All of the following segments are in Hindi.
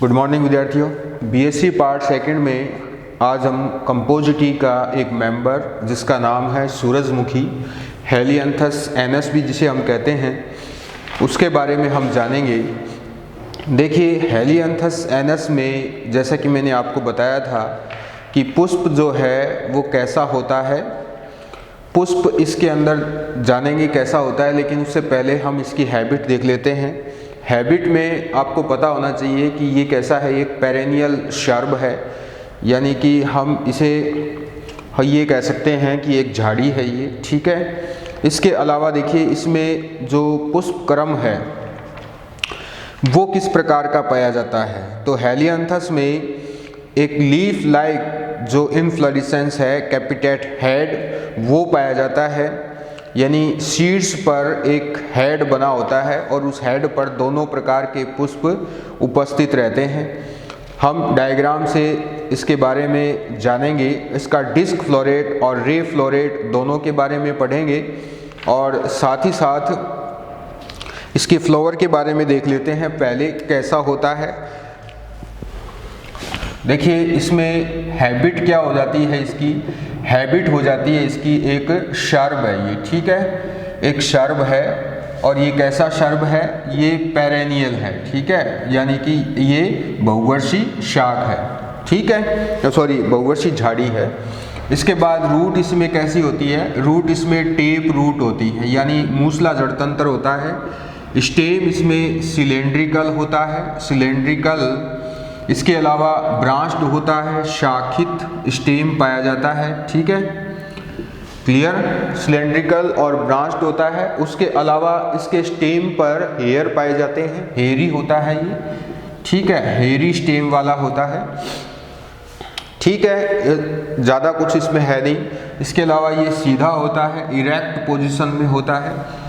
गुड मॉर्निंग विद्यार्थियों। बीएससी पार्ट सेकंड में आज हम कंपोजिटी का एक मेंबर जिसका नाम है सूरजमुखी हेलियांथस एनस भी जिसे हम कहते हैं उसके बारे में हम जानेंगे। देखिए, हेलियांथस एनस में जैसा कि मैंने आपको बताया था कि पुष्प जो है वो कैसा होता है, पुष्प इसके अंदर जानेंगे कैसा होता है, लेकिन उससे पहले हम इसकी हैबिट देख लेते हैं। हैबिट में आपको पता होना चाहिए कि ये कैसा है, एक पेरेनियल शर्ब है, यानी कि हम इसे ये कह सकते हैं कि एक झाड़ी है ये, ठीक है। इसके अलावा देखिए इसमें जो पुष्प क्रम है वो किस प्रकार का पाया जाता है। तो हेलियांथस में एक लीफ लाइक जो इनफ्लोरेसेंस है, कैपिटेट हेड, वो पाया जाता है, यानी शीर्ष पर एक हेड बना होता है और उस हेड पर दोनों प्रकार के पुष्प उपस्थित रहते हैं। हम डायग्राम से इसके बारे में जानेंगे। इसका डिस्क फ्लोरेट और रे फ्लोरेट दोनों के बारे में पढ़ेंगे और साथ ही साथ इसके फ्लावर के बारे में देख लेते हैं पहले कैसा होता है। देखिए, इसमें हैबिट क्या हो जाती है, इसकी हैबिट हो जाती है इसकी एक शर्ब है ये, ठीक है, एक शर्ब है। और ये कैसा शर्ब है, ये पेरेनियल है, ठीक है, यानी कि ये बहुवर्षीय शाख है, ठीक है, सॉरी बहुवर्षीय झाड़ी है। इसके बाद रूट इसमें कैसी होती है, रूट इसमें टेप रूट होती है, यानी मूसला जड़ तंत्र होता है। स्टेम इसमें सिलेंड्रिकल होता है, सिलेंड्रिकल। इसके अलावा ब्रांच्ड होता है, शाखित स्टेम पाया जाता है, ठीक है, क्लियर, सिलेंड्रिकल और ब्रांच्ड होता है। उसके अलावा इसके स्टेम पर हेयर पाए जाते हैं, हेयरी होता है ये, ठीक है, हेयरी स्टेम वाला होता है, ठीक है, ज़्यादा कुछ इसमें है नहीं। इसके अलावा ये सीधा होता है, इरेक्ट पोजीशन में होता है।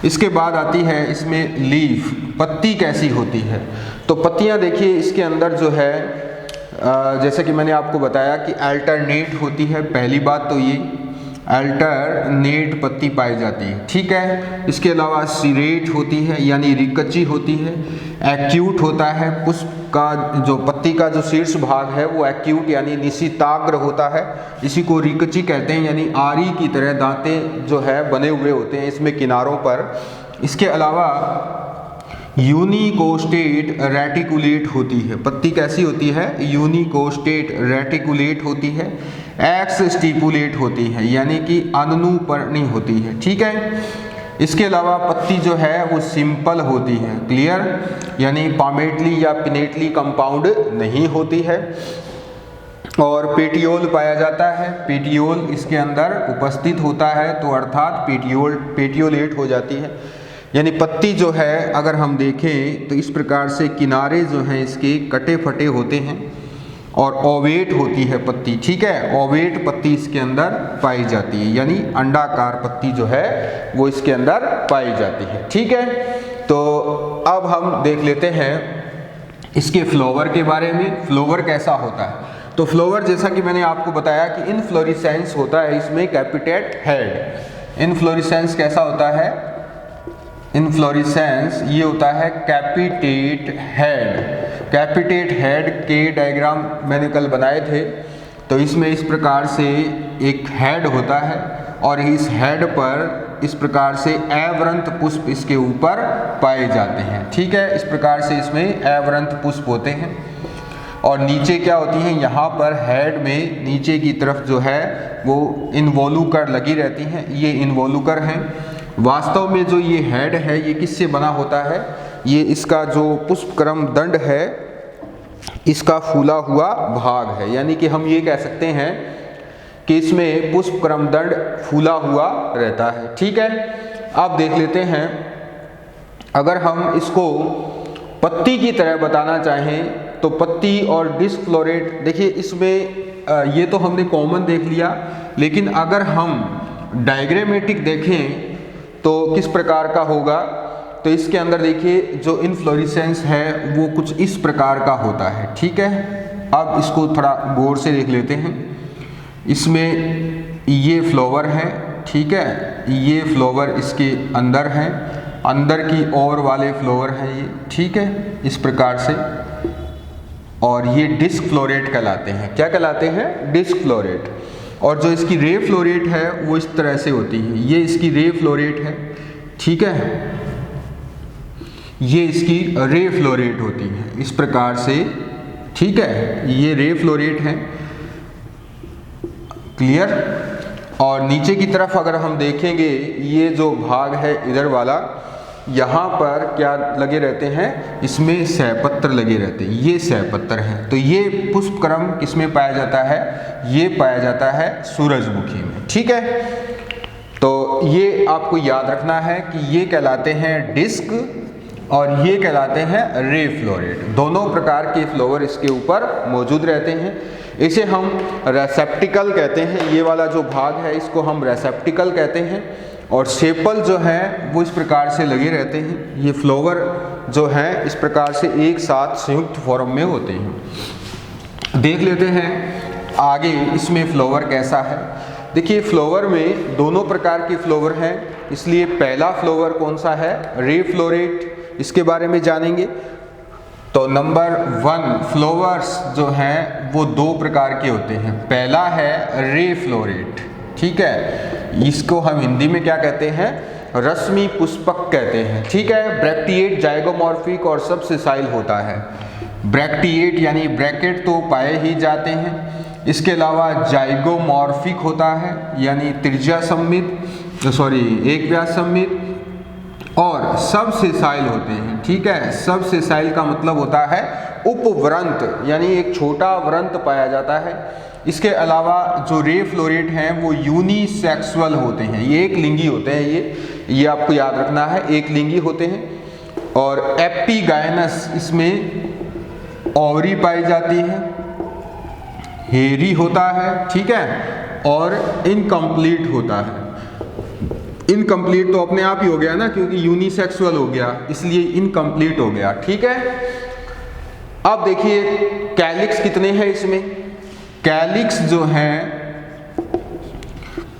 इसके बाद आती है इसमें लीफ, पत्ती कैसी होती है। तो पत्तियां देखिए इसके अंदर जो है जैसे कि मैंने आपको बताया कि अल्टरनेट होती है। पहली बात तो ये अल्टरनेट पत्ती पाई जाती है, ठीक है। इसके अलावा सिरेट होती है, यानी रिकची होती है। एक्यूट होता है, पुष्प का जो पत्ती का जो शीर्ष भाग है वो एक्यूट यानी निशिताग्र होता है, इसी को रिकची कहते हैं, यानी आरी की तरह दांतें जो है बने हुए होते हैं इसमें किनारों पर। इसके अलावा यूनिकोस्टेट रेटिकुलेट होती है, पत्ती कैसी होती है, यूनिकोस्टेट रेटिकुलेट होती है। एक्स स्टिपुलेट होती है, यानी कि अनुपर्णी होती है, ठीक है। इसके अलावा पत्ती जो है वो सिंपल होती है, क्लियर, यानी पामेटली या पिनेटली कंपाउंड नहीं होती है। और पेटियोल पाया जाता है, पेटियोल इसके अंदर उपस्थित होता है, तो अर्थात पेटियोलेट हो जाती है। यानी पत्ती जो है अगर हम देखें तो इस प्रकार से किनारे जो हैं इसके कटे फटे होते हैं और ओवेट होती है पत्ती, ठीक है, ओवेट पत्ती इसके अंदर पाई जाती है, यानी अंडाकार पत्ती जो है वो इसके अंदर पाई जाती है, ठीक है। तो अब हम देख लेते हैं इसके फ्लावर के बारे में, फ्लावर कैसा होता है। तो फ्लावर जैसा कि मैंने आपको बताया कि इनफ्लोरेसेंस होता है इसमें कैपिटेट हेड। इनफ्लोरेसेंस कैसा होता है, इनफ्लोरेसेंस ये होता है कैपिटेट हेड। कैपिटेट हेड के डायग्राम मैंने कल बनाए थे। तो इसमें इस प्रकार से एक हेड होता है और इस हेड पर इस प्रकार से अवृंत पुष्प इसके ऊपर पाए जाते हैं, ठीक है, इस प्रकार से इसमें अवृंत पुष्प होते हैं। और नीचे क्या होती हैं, यहाँ पर हेड में नीचे की तरफ जो है वो इन्वोल्यूकर लगी रहती हैं, ये इन्वोल्यूकर हैं। वास्तव में जो ये हेड है ये किससे बना होता है, ये इसका जो पुष्पक्रम दंड है इसका फूला हुआ भाग है, यानी कि हम ये कह सकते हैं कि इसमें पुष्पक्रम दंड फूला हुआ रहता है, ठीक है। अब देख लेते हैं, अगर हम इसको पत्ती की तरह बताना चाहें तो पत्ती और डिस्क फ्लोरेट, देखिए इसमें ये तो हमने कॉमन देख लिया, लेकिन अगर हम डायग्रामेटिक देखें तो किस प्रकार का होगा। तो इसके अंदर देखिए जो इनफ्लोरेसेंस है वो कुछ इस प्रकार का होता है, ठीक है। अब इसको थोड़ा गौर से देख लेते हैं। इसमें ये फ्लावर है, ठीक है, ये फ्लावर इसके अंदर है, अंदर की ओर वाले फ्लावर हैं ये, ठीक है, इस प्रकार से। और ये डिस्क फ्लो रेट कहलाते हैं। क्या कहलाते हैं? Disc flow rate. और जो इसकी रे फ्लो रेट है वो इस तरह से होती है, ये इसकी रे फ्लो रेट है, ठीक है, ये इसकी रे फ्लो रेट होती है इस प्रकार से, ठीक है, ये रे फ्लो रेट है। क्लियर? और नीचे की तरफ अगर हम देखेंगे, ये जो भाग है इधर वाला, यहाँ पर क्या लगे रहते हैं? इसमें सहपत्र लगे रहते हैं, ये सहपत्र हैं। तो ये पुष्पक्रम किसमें पाया जाता है? ये पाया जाता है सूरजमुखी में, ठीक है। तो ये आपको याद रखना है कि ये कहलाते हैं डिस्क और ये कहलाते हैं रे फ्लो रेट। दोनों प्रकार के फ्लोवर इसके ऊपर मौजूद रहते हैं। इसे हम रेसेप्टिकल कहते हैं, ये वाला जो भाग है इसको हम रेसेप्टिकल कहते हैं। और सेपल जो है वो इस प्रकार से लगे रहते हैं, ये फ्लोवर जो है इस प्रकार से एक साथ संयुक्त फॉर्म में होते हैं। देख लेते हैं आगे इसमें फ्लोवर कैसा है। देखिए फ्लोवर में दोनों प्रकार के फ्लोवर हैं, इसलिए पहला फ्लोवर कौन सा है? रे फ्लो रेट, इसके बारे में जानेंगे। तो नंबर 1 फ्लोवर्स जो हैं वो दो प्रकार के होते हैं। पहला है रे फ्लो रेट, ठीक है, इसको हम हिंदी में क्या कहते हैं? रश्मि पुष्पक कहते हैं, ठीक है। ब्रैक्टिएट, जाइगोमॉर्फिक और सब सेसाइल होता है। ब्रैक्टिएट यानी ब्रैकेट तो पाए ही जाते हैं, इसके अलावा जाइगोमॉर्फिक होता है यानी त्रिज्या सममित, एक व्यास सममित, और सब सेसाइल होते हैं, ठीक है। सब सेसाइल का मतलब होता है उपव्रंत, यानी एक छोटा व्रंत पाया जाता है। इसके अलावा जो रे फ्लो रेट हैं वो यूनिसेक्सुअल होते हैं, ये एक लिंगी होते हैं, ये आपको याद रखना है, एक लिंगी होते हैं। और एपिगाइनस, इसमें ओवरी पाई जाती है, हेरी होता है, ठीक है, और इनकम्प्लीट होता है। इनकम्प्लीट तो अपने आप ही हो गया ना, क्योंकि यूनिसेक्सुअल हो गया, इसलिए इनकम्प्लीट हो गया, ठीक है। अब देखिए कैलिक्स कितने हैं इसमें? कैलिक्स जो हैं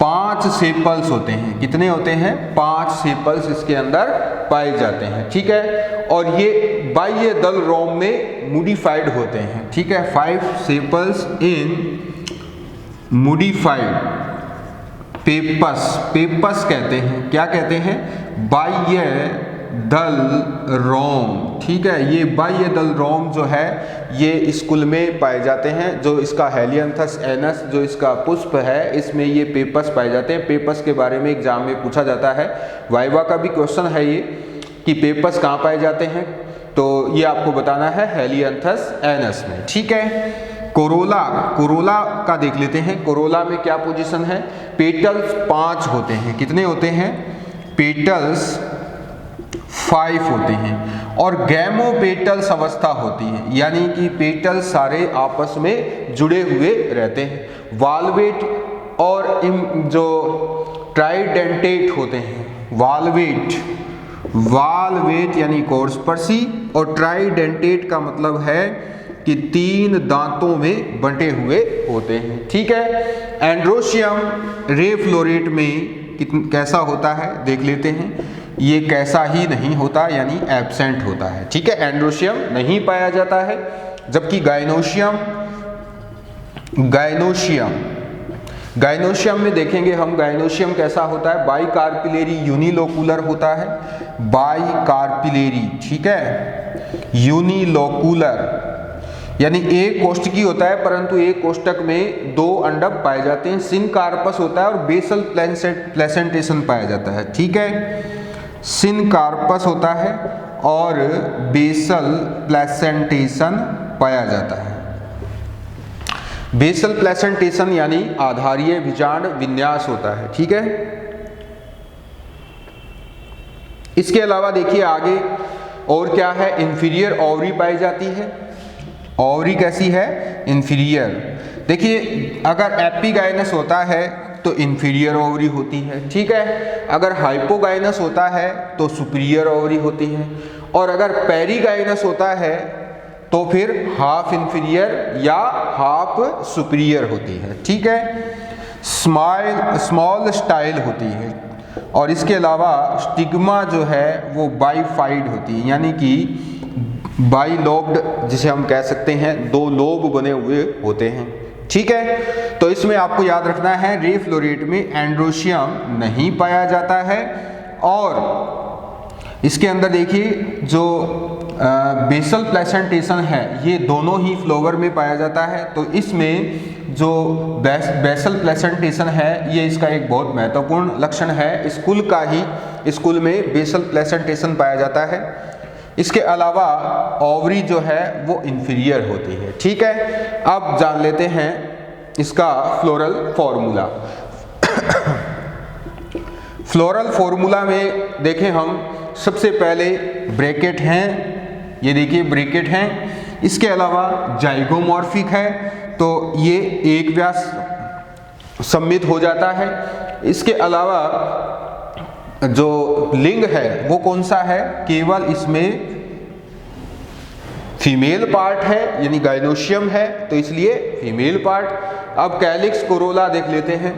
5 सेपल्स होते हैं। कितने होते हैं? 5 सेपल्स इसके अंदर पाए जाते हैं, ठीक है। और ये बाह्य दल रोम में मोडिफाइड होते हैं, ठीक है। 5 सेपल्स इन मोडिफाइड पेपस, पेपस कहते हैं, क्या कहते हैं? बाह्य दल रोम, ठीक है। ये बाह्य दल रोम जो है ये स्कूल में पाए जाते हैं। जो इसका हेलियंथस एनस, जो इसका पुष्प है, इसमें ये पेपस पाए जाते हैं। पेपस के बारे में एग्जाम में पूछा जाता है, वाइवा का भी क्वेश्चन है ये कि पेपस कहाँ पाए जाते हैं, तो ये आपको बताना है हेलियंथस एनस में, ठीक है। कोरोला, कोरोला का देख लेते हैं। कोरोला में क्या पोजीशन है? पेटल्स 5 होते हैं। कितने होते हैं? पेटल्स 5 होते हैं। और गैमोपेटल्स अवस्था होती है, यानी कि पेटल सारे आपस में जुड़े हुए रहते हैं। वाल्वेट और जो ट्राइडेंटेट होते हैं, वाल्वेट यानी कोर्सपर्शी, और ट्राइडेंटेट का मतलब है कि 3 दांतों में बंटे हुए होते हैं, ठीक है। एंड्रोशियम रे फ्लो रेट में कैसा होता है देख लेते हैं। ये कैसा ही नहीं होता, यानी एब्सेंट होता है, ठीक है। एंड्रोशियम नहीं पाया जाता है। जबकि गायनोशियम में देखेंगे हम, गायनोशियम कैसा होता है? बाइकार्पिलेरी यूनिलोकुलर होता है, बाइकार्पिलेरी, ठीक है, यूनिलोकुलर यानी एक कोष्ठकी होता है, परंतु एक कोष्ठक में 2 अंडक पाए जाते हैं। सिनकार्पस होता है और बेसल प्लेसेंटेशन पाया जाता है, ठीक है। सिनकार्पस होता है और बेसल प्लेसेंटेशन पाया जाता है। बेसल प्लेसेंटेशन यानी आधारीय बीजांड विन्यास होता है, ठीक है। इसके अलावा देखिए आगे और क्या है? इंफीरियर ओवरी पाई जाती है। ओवरी कैसी है? इंफीरियर। देखिए अगर एपिगाइनस होता है तो इंफीरियर ओवरी होती है, ठीक है। अगर हाइपोगाइनस होता है तो सुपीरियर ओवरी होती है, और अगर पेरीगाइनस होता है तो फिर हाफ इंफीरियर या हाफ सुपीरियर होती है, ठीक है। स्मॉल स्टाइल होती है। और इसके अलावा स्टिग्मा जो है वो बाइफाइड होती है, यानी कि बाइलोब्ड जिसे हम कह सकते हैं, 2 लोब बने हुए होते हैं। ठीक है, तो इसमें आपको याद रखना है रे फ्लोरेट में एंड्रोशियम नहीं पाया जाता है। और इसके अंदर देखिए जो बेसल प्लेसेंटेशन है ये दोनों ही फ्लोवर में पाया जाता है। तो इसमें जो बेसल प्लेसेंटेशन है ये इसका एक बहुत महत्वपूर्ण लक्षण है। स्कूल का ही स्कूल में बेसल प्लेसेंटेशन पाया जाता है। इसके अलावा ओवरी जो है वो इंफीरियर होती है। ठीक है, अब जान लेते हैं इसका फ्लोरल फॉर्मूला। फ्लोरल फॉर्मूला में देखें हम, सबसे पहले ब्रैकेट हैं, ये देखिए ब्रैकेट हैं। इसके अलावा जाइगोमॉर्फिक है तो ये एक व्यास सम्मित हो जाता है। इसके अलावा जो लिंग है वो कौन सा है, केवल इसमें फीमेल पार्ट है यानी गाइनोशियम है तो इसलिए फीमेल पार्ट। अब कैलिक्स कोरोला देख लेते हैं।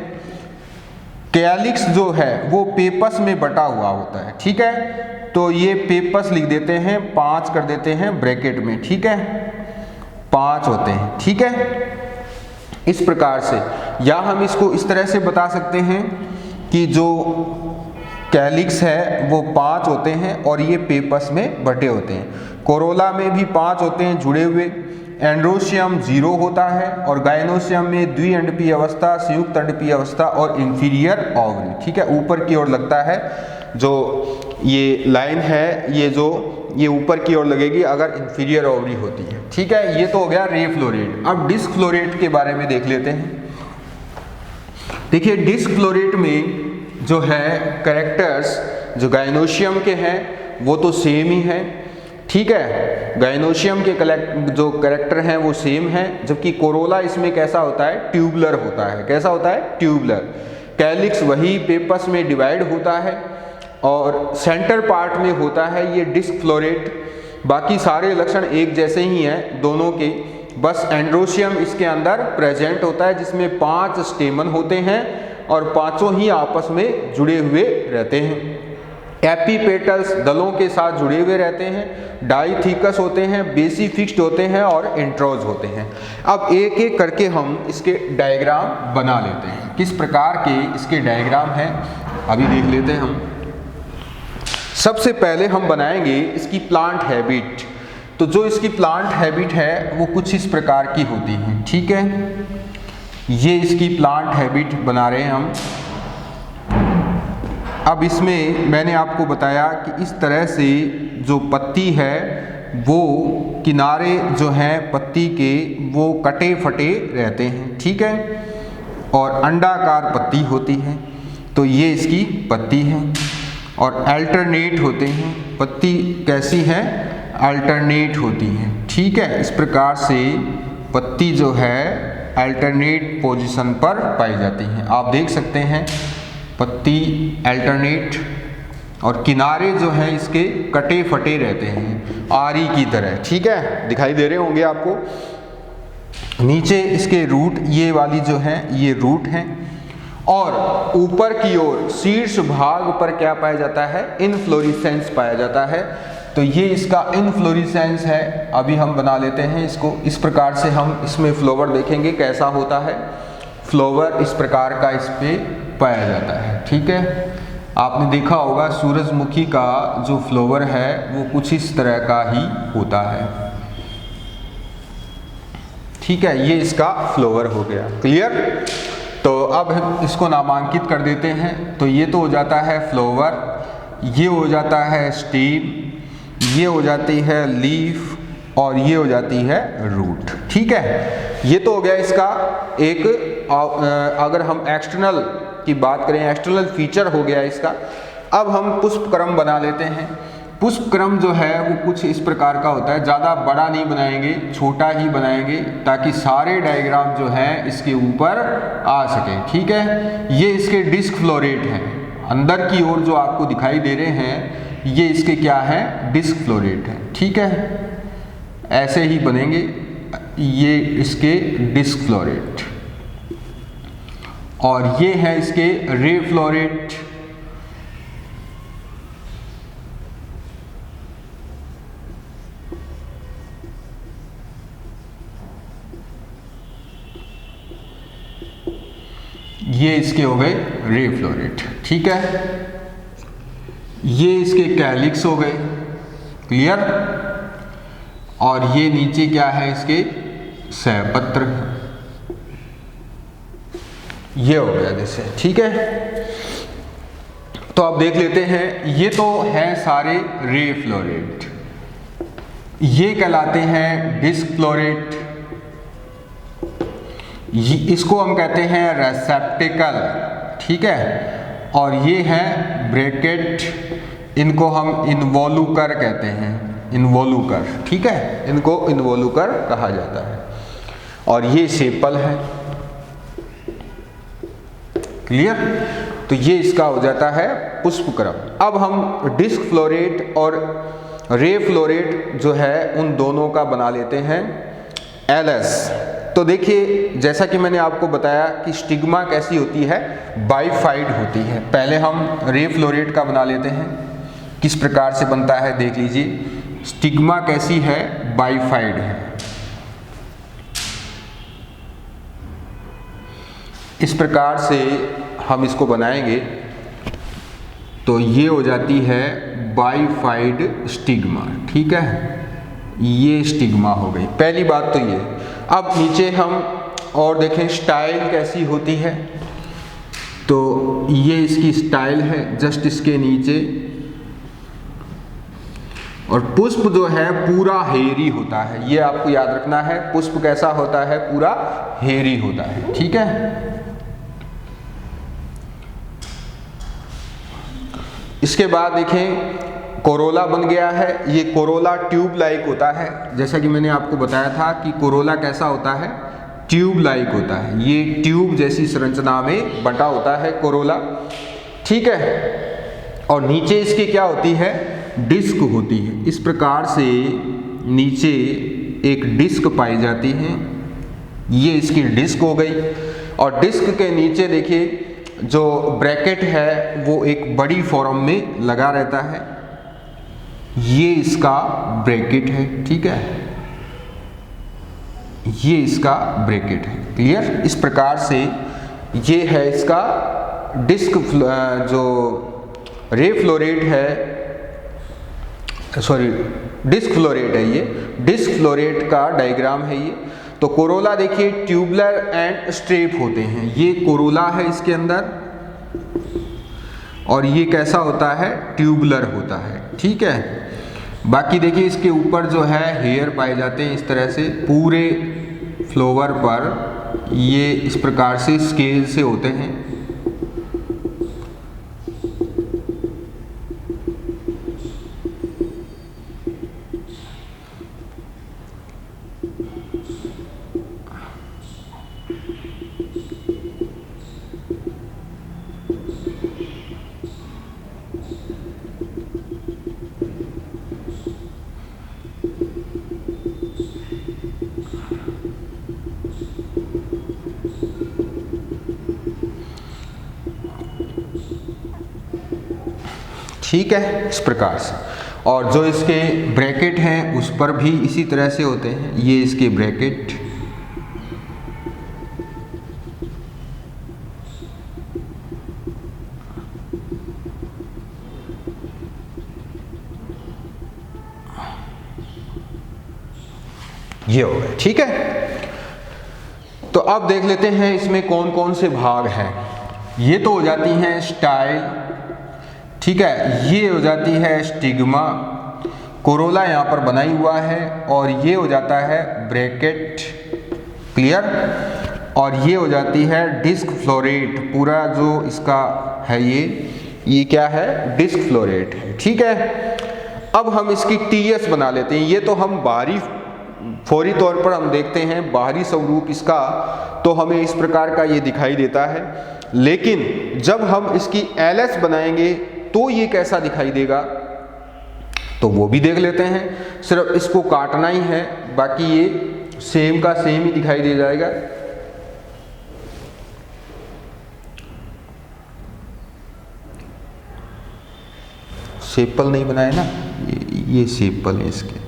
कैलिक्स जो है वो पेपस में बटा हुआ होता है। ठीक है, तो ये पेपस लिख देते हैं, 5 कर देते हैं ब्रैकेट में। ठीक है, 5 होते हैं। ठीक है, इस प्रकार से, या हम इसको इस तरह से बता सकते हैं कि जो कैलिक्स है वो 5 होते हैं और ये पेपस में बटे होते हैं। कोरोला में भी 5 होते हैं जुड़े हुए। एंड्रोशियम 0 होता है और गाइनोशियम में द्विअंडपीय अवस्था, संयुक्त अंडपीय अवस्था और इंफीरियर ओवरी। ठीक है, ऊपर की ओर लगता है। जो ये लाइन है ये ऊपर की ओर लगेगी अगर इंफीरियर ओवरी होती है। ठीक है, ये तो हो गया रे फ्लोरेट। अब डिस्क फ्लोरेट के बारे में देख लेते हैं। देखिए डिस्क फ्लोरेट में जो है कैरेक्टर्स जो गाइनोशियम के हैं वो तो सेम ही है। ठीक है, गाइनोशियम के जो कैरेक्टर हैं वो सेम है, जबकि कोरोला इसमें कैसा होता है, ट्यूबुलर होता है। कैसा होता है, ट्यूबुलर। कैलिक्स वही पेपस में डिवाइड होता है और सेंटर पार्ट में होता है ये डिस्क फ्लोरेट। बाकी सारे लक्षण एक जैसे ही हैं दोनों के, बस एंड्रोशियम इसके अंदर प्रेजेंट होता है जिसमें 5 स्टेमन होते हैं और 5 ही आपस में जुड़े हुए रहते हैं। एपीपेटल्स दलों के साथ जुड़े हुए रहते हैं, डाइथिकस होते हैं, बेसी फिक्स्ड होते हैं और इंट्रोज होते हैं। अब एक एक करके हम इसके डायग्राम बना लेते हैं। किस प्रकार के इसके डायग्राम हैं अभी देख लेते हैं हम। सबसे पहले हम बनाएंगे इसकी प्लांट हैबिट। तो जो इसकी प्लांट हैबिट है वो कुछ इस प्रकार की होती है। ठीक है, ये इसकी प्लांट हैबिट बना रहे हैं हम। अब इसमें मैंने आपको बताया कि इस तरह से जो पत्ती है वो किनारे जो हैं पत्ती के वो कटे फटे रहते हैं। ठीक है, और अंडाकार पत्ती होती है। तो ये इसकी पत्ती है और अल्टरनेट होते हैं। पत्ती कैसी है, अल्टरनेट होती है। ठीक है, इस प्रकार से पत्ती जो है अल्टरनेट पोजीशन पर पाई जाती है। आप देख सकते हैं पत्ती अल्टरनेट और किनारे जो हैं इसके कटे फटे रहते हैं आरी की तरह। ठीक है, दिखाई दे रहे होंगे आपको। नीचे इसके रूट ये वाली जो है ये रूट हैं और ऊपर की ओर शीर्ष भाग पर क्या पाया जाता है, इनफ्लोरेसेंस पाया जाता है। तो ये इसका इनफ्लोरेसेंस है। अभी हम बना लेते हैं इसको। इस प्रकार से हम इसमें फ्लावर देखेंगे कैसा होता है। फ्लावर इस प्रकार का इस पे पाया जाता है। ठीक है, आपने देखा होगा सूरजमुखी का जो फ्लावर है वो कुछ इस तरह का ही होता है। ठीक है, ये इसका फ्लावर हो गया। क्लियर? तो अब हम इसको नामांकित कर देते हैं। तो ये तो हो जाता है फ्लावर, ये हो जाता है स्टेम, ये हो जाती है लीफ और ये हो जाती है रूट। ठीक है, ये तो हो गया इसका एक, अगर हम एक्सटर्नल की बात करें, एक्सटर्नल फीचर हो गया इसका। अब हम पुष्प क्रम बना लेते हैं। पुष्प क्रम जो है वो कुछ इस प्रकार का होता है। ज़्यादा बड़ा नहीं बनाएंगे, छोटा ही बनाएंगे ताकि सारे डायग्राम जो हैं इसके ऊपर आ सके। ठीक है, ये इसके डिस्क फ्लोरेट हैं। अंदर की ओर जो आपको दिखाई दे रहे हैं ये इसके क्या है, डिस्क फ्लोरेट है। ठीक है, ऐसे ही बनेंगे ये इसके डिस्क फ्लोरेट और ये है इसके रे फ्लोरेट। ये इसके हो गए रे फ्लोरेट, ठीक है। ये इसके कैलिक्स हो गए, क्लियर। और ये नीचे क्या है, इसके सहपत्र, ये हो गया जैसे, ठीक है। तो आप देख लेते हैं, ये तो है सारे रे फ्लोरेट, ये कहलाते हैं डिस्क फ्लोरेट, इसको हम कहते हैं रेसेप्टिकल, ठीक है। और ये है ब्रैकेट, इनको हम इन्वोल्यूकर कहते हैं, इन्वोल्यूकर, ठीक है, इनको इन्वोल्यूकर कहा जाता है। और ये सेपल है, क्लियर। तो ये इसका हो जाता है पुष्पक्रम। अब हम डिस्क फ्लोरेट और रे फ्लोरेट जो है उन दोनों का बना लेते हैं एलएस। तो देखिए, जैसा कि मैंने आपको बताया कि स्टिग्मा कैसी होती है, बाइफाइड होती है। पहले हम रे फ्लोरेट का बना लेते हैं, किस प्रकार से बनता है देख लीजिए। स्टिग्मा कैसी है, बाइफाइड है। इस प्रकार से हम इसको बनाएंगे तो ये हो जाती है बाइफाइड स्टिग्मा, ठीक है। ये स्टिग्मा हो गई, पहली बात तो ये। अब नीचे हम और देखें स्टाइल कैसी होती है, तो ये इसकी स्टाइल है जस्ट इसके नीचे। और पुष्प जो है पूरा हेरी होता है, ये आपको याद रखना है, पुष्प कैसा होता है, पूरा हेरी होता है, ठीक है। इसके बाद देखें कोरोला बन गया है। ये कोरोला ट्यूब लाइक होता है, जैसा कि मैंने आपको बताया था कि कोरोला कैसा होता है, ट्यूब लाइक होता है। ये ट्यूब जैसी संरचना में बटा होता है कोरोला, ठीक है। और नीचे इसके क्या होती है, डिस्क होती है। इस प्रकार से नीचे एक डिस्क पाई जाती है, ये इसकी डिस्क हो गई। और डिस्क के नीचे देखिए जो ब्रैकेट है वो एक बड़ी फॉर्म में लगा रहता है, ये इसका ब्रैकेट है, ठीक है। ये इसका ब्रैकेट है, क्लियर। इस प्रकार से ये है इसका डिस्क, जो रे फ्लोरेट है, सॉरी डिस्क फ्लोरेट है, ये डिस्क फ्लोरेट का डायग्राम है ये। तो कोरोला देखिए ट्यूबुलर एंड स्ट्रेप होते हैं, ये कोरोला है इसके अंदर, और ये कैसा होता है, ट्यूबुलर होता है, ठीक है। बाकी देखिए इसके ऊपर जो है हेयर पाए जाते हैं, इस तरह से पूरे फ्लावर पर ये इस प्रकार से स्केल से होते हैं। ठीक है, इस प्रकार से। और जो इसके ब्रैकेट हैं उस पर भी इसी तरह से होते हैं, ये इसके ब्रैकेट, ये हो गए, ठीक है। तो अब देख लेते हैं इसमें कौन कौन से भाग हैं। ये तो हो जाती हैं स्टाइल, ठीक है। ये हो जाती है स्टिग्मा, कोरोला यहाँ पर बनाई हुआ है, और ये हो जाता है ब्रैकेट, क्लियर। और ये हो जाती है डिस्क फ्लोरेट, पूरा जो इसका है ये क्या है, डिस्क फ्लोरेट है, ठीक है। अब हम इसकी टीएस बना लेते हैं। ये तो हम बाहरी फौरी तौर पर हम देखते हैं बाहरी स्वरूप इसका, तो हमें इस प्रकार का ये दिखाई देता है। लेकिन जब हम इसकी एलएस बनाएंगे तो ये कैसा दिखाई देगा, तो वो भी देख लेते हैं। सिर्फ इसको काटना ही है, बाकी ये सेम का सेम ही दिखाई दे जाएगा। सेपल नहीं बनाए ना, ये सेपल है इसके।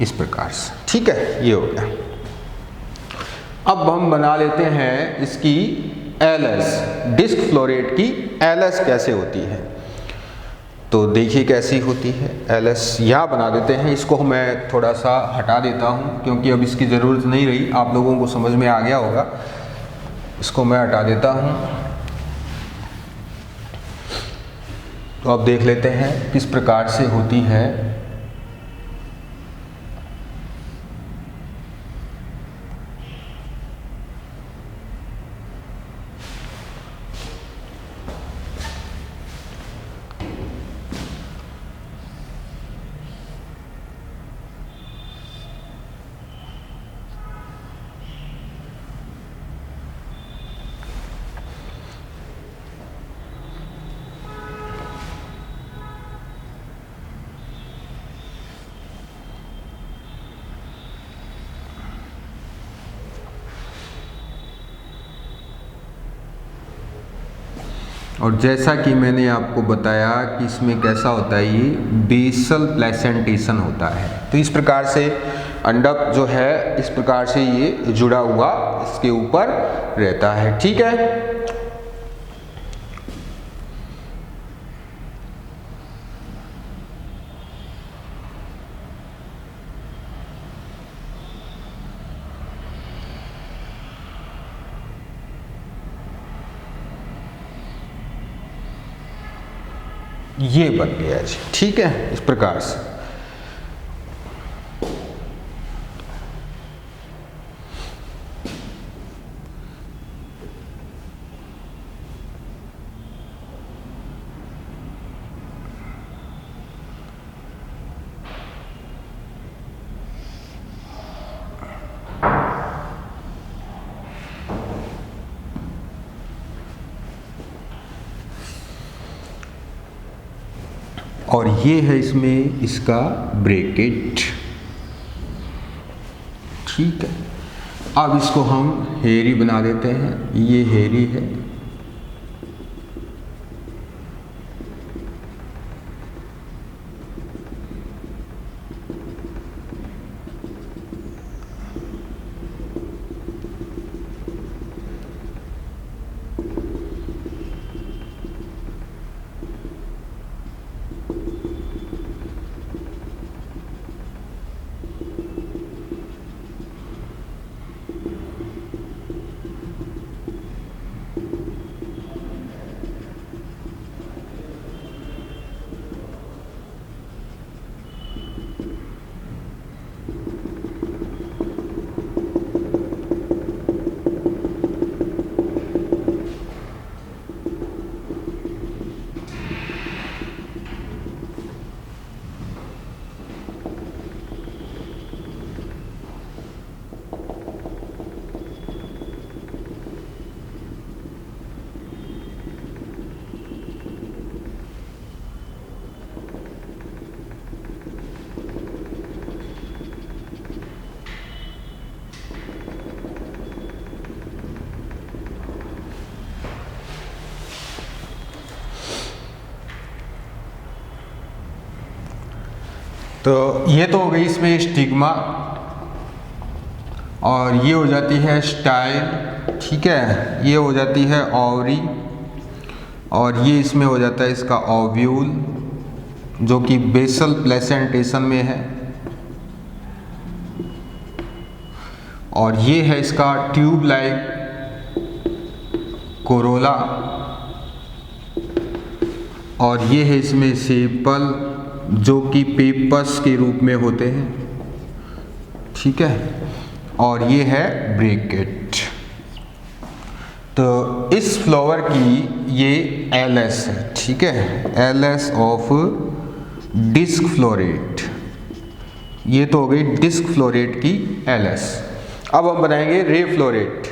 इस प्रकार से। ठीक है, ये हो गया। अब हम बना लेते हैं इसकी एलएस, डिस्क फ्लोरेट की एलएस कैसे होती है। तो देखिए कैसी होती है एलएस, यहाँ बना देते हैं। इसको मैं थोड़ा सा हटा देता हूँ क्योंकि अब इसकी ज़रूरत नहीं रही, आप लोगों को समझ में आ गया होगा। इसको मैं हटा देता हूँ। तो अब देख लेते हैं किस प्रकार से होती है। और जैसा कि मैंने आपको बताया कि इसमें कैसा होता है, ये बेसल प्लेसेंटेशन होता है। तो इस प्रकार से अंडक जो है इस प्रकार से ये जुड़ा हुआ इसके ऊपर रहता है। ठीक है, ये बन गया जी। ठीक है, इस प्रकार से। और ये है इसमें इसका ब्रैकेट। ठीक है, अब इसको हम हेरी बना देते हैं। ये हेरी है। तो ये तो हो गई इसमें स्टिग्मा, और ये हो जाती है स्टाइल। ठीक है, ये हो जाती है ओवरी, और ये इसमें हो जाता है इसका ओव्यूल जो कि बेसल प्लेसेंटेशन में है, और ये है इसका ट्यूब लाइक कोरोला, और ये है इसमें सेपल जो कि पेपर्स के रूप में होते हैं। ठीक है, और ये है ब्रैकेट। तो इस फ्लावर की ये एलएस है। ठीक है, एलएस ऑफ डिस्क फ्लोरेट। ये तो हो गई डिस्क फ्लोरेट की एलएस। अब हम बनाएंगे रे फ्लोरेट।